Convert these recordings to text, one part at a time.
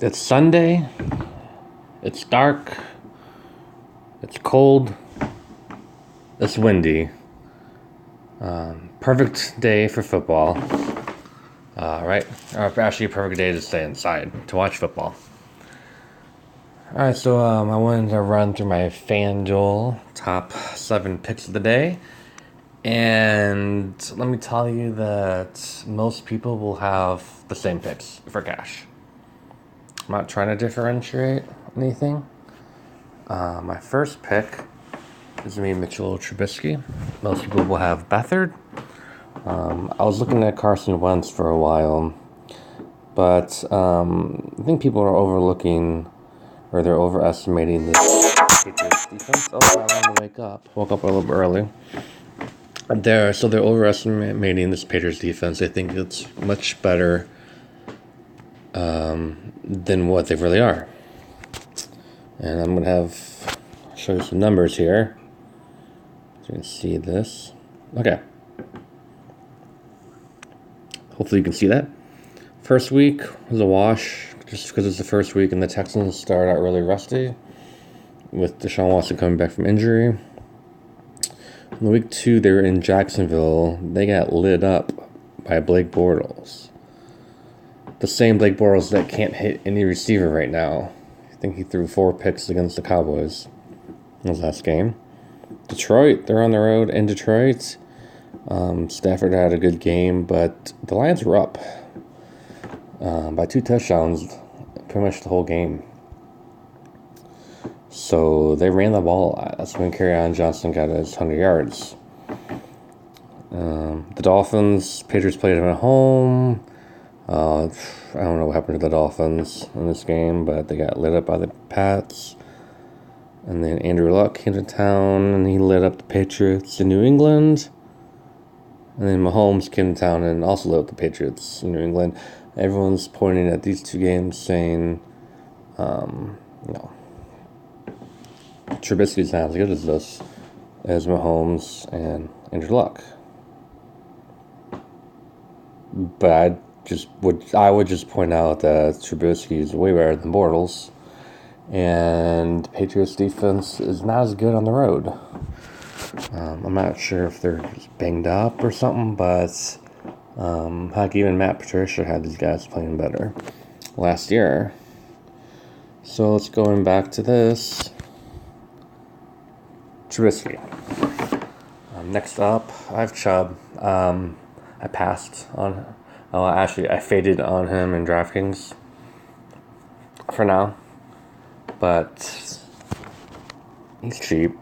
It's Sunday. It's dark. It's cold. It's windy. Perfect day for football. Right? Or actually, a perfect day to stay inside to watch football. Alright, so I wanted to run through my Fanduel top 7 picks of the day. And let me tell you that most people will have the same picks for cash. I'm not trying to differentiate anything. My first pick is going to be Mitchell Trubisky. Most people will have Beathard. I was looking at Carson Wentz for a while, but I think people are overlooking or they're overestimating this Patriots defense. Oh, I wanted to wake up. Woke up a little bit early. They're overestimating this Patriots defense. I think it's much better than what they really are. And I'm going to show you some numbers here. So you can see this. Okay. Hopefully you can see that. First week was a wash just because it's the first week and the Texans started out really rusty with Deshaun Watson coming back from injury. In week 2, they were in Jacksonville. They got lit up by Blake Bortles. The same Blake Bortles that can't hit any receiver right now. I think he threw 4 picks against the Cowboys in his last game. Detroit, they're on the road in Detroit. Stafford had a good game, but the Lions were up by 2 touchdowns pretty much the whole game. So they ran the ball a lot. That's when Kerryon Johnson got his 100 yards. The Dolphins, Patriots played them at home. I don't know what happened to the Dolphins in this game, but they got lit up by the Pats. And then Andrew Luck came to town, and he lit up the Patriots in New England. And then Mahomes came to town and also lit up the Patriots in New England. Everyone's pointing at these 2 games saying, Trubisky's not as good as this, as Mahomes and Andrew Luck. But I would just point out that Trubisky is way better than Bortles, and Patriots defense is not as good on the road. I'm not sure if they're just banged up or something, but heck, even Matt Patricia had these guys playing better last year. So let's go back to this. Trubisky. Next up, I have Chubb. I passed on. I faded on him in DraftKings for now, but he's cheap.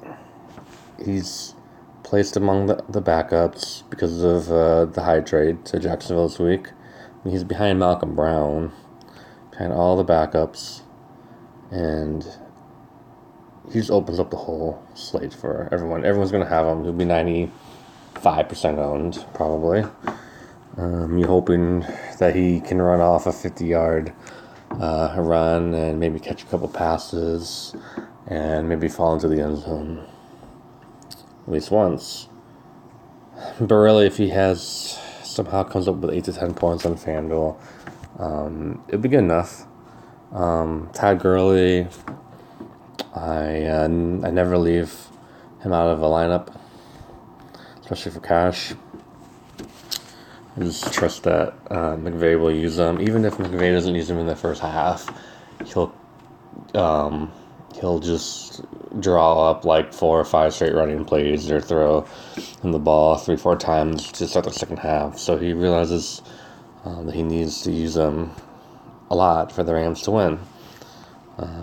He's placed among the backups because of the high trade to Jacksonville this week. He's behind Malcolm Brown, behind all the backups, and he just opens up the whole slate for everyone. Everyone's going to have him. He'll be 95% owned, probably. You're hoping that he can run off a 50-yard run and maybe catch a couple passes and maybe fall into the end zone at least once. But really, if he somehow comes up with 8 to 10 points on FanDuel, it'd be good enough. Todd Gurley, I never leave him out of a lineup, especially for cash. I just trust that McVay will use them. Even if McVay doesn't use them in the first half, he'll just draw up like 4 or 5 straight running plays or throw him the ball 3-4 times to start the second half. So he realizes that he needs to use them a lot for the Rams to win,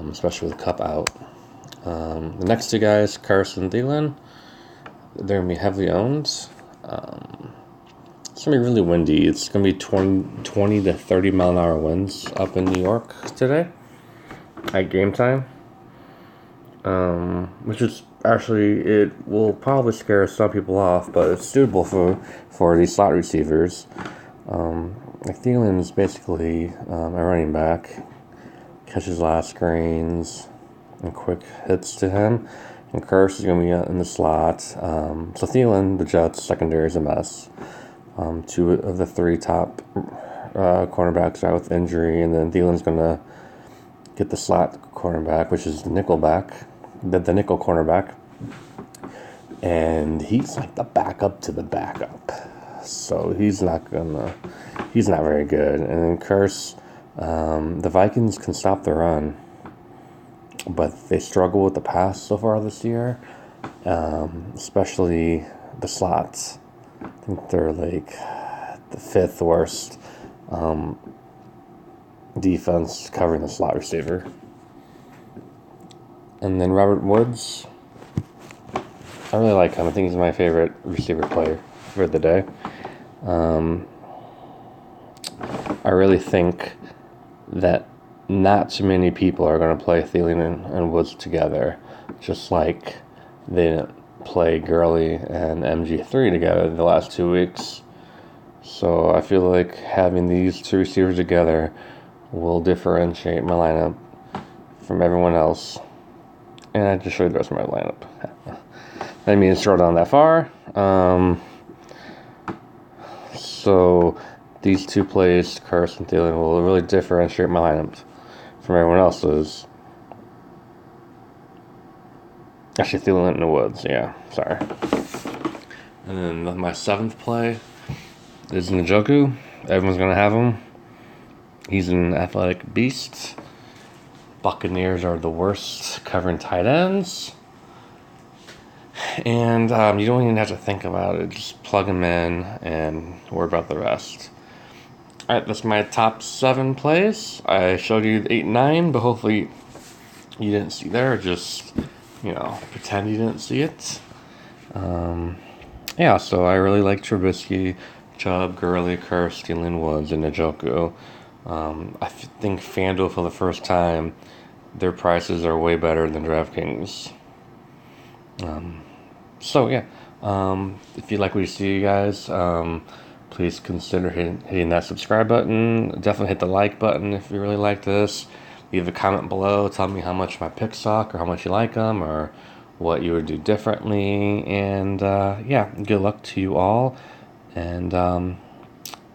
especially with Kupp out. The next 2 guys, Carson and Thielen, they're going to be heavily owned. It's going to be really windy. It's going to be 20 to 30 mile an hour winds up in New York today at game time. Which is actually, it will probably scare some people off, but it's suitable for these slot receivers. Thielen is basically a running back, catches last screens and quick hits to him, and Curse is going to be in the slot. So Thielen, the Jets secondary is a mess. 2 of the 3 top cornerbacks are out with injury, and then Thielen's going to get the slot cornerback, which is the nickel nickel cornerback. And he's like the backup to the backup. So he's not very good. And then Curse, the Vikings can stop the run, but they struggle with the pass so far this year, especially the slots. I think they're like the 5th worst defense covering the slot receiver. And then Robert Woods, I really like him. I think he's my favorite receiver player for the day. I really think that not too many people are going to play Thielen and Woods together, just like they didn't play Gurley and MG3 together the last 2 weeks. So I feel like having these 2 receivers together will differentiate my lineup from everyone else. And I just showed you the rest of my lineup. I didn't mean to scroll down that far. So these 2 plays, Curse and Thielen, will really differentiate my lineup from everyone else's. Actually, Thielen and the Woods, yeah, sorry. And then my 7th play is Njoku. Everyone's going to have him. He's an athletic beast. Buccaneers are the worst covering tight ends. And you don't even have to think about it. Just plug him in and worry about the rest. Alright, that's my top 7 plays. I showed you 8 and 9, but hopefully you didn't see there. Just, pretend you didn't see it. Yeah, so I really like Trubisky, Chubb, Gurley, Curse, Thielen, Woods, and Njoku. I think Fanduel, for the first time, their prices are way better than DraftKings. So yeah, if you like what you see, guys, please consider hitting that subscribe button. Definitely hit the like button if you really like this. Leave a comment below. Tell me how much my picks suck, or how much you like them, or what you would do differently. And yeah, good luck to you all. And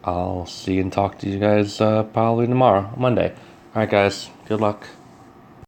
I'll see and talk to you guys probably tomorrow, Monday. All right, guys, good luck.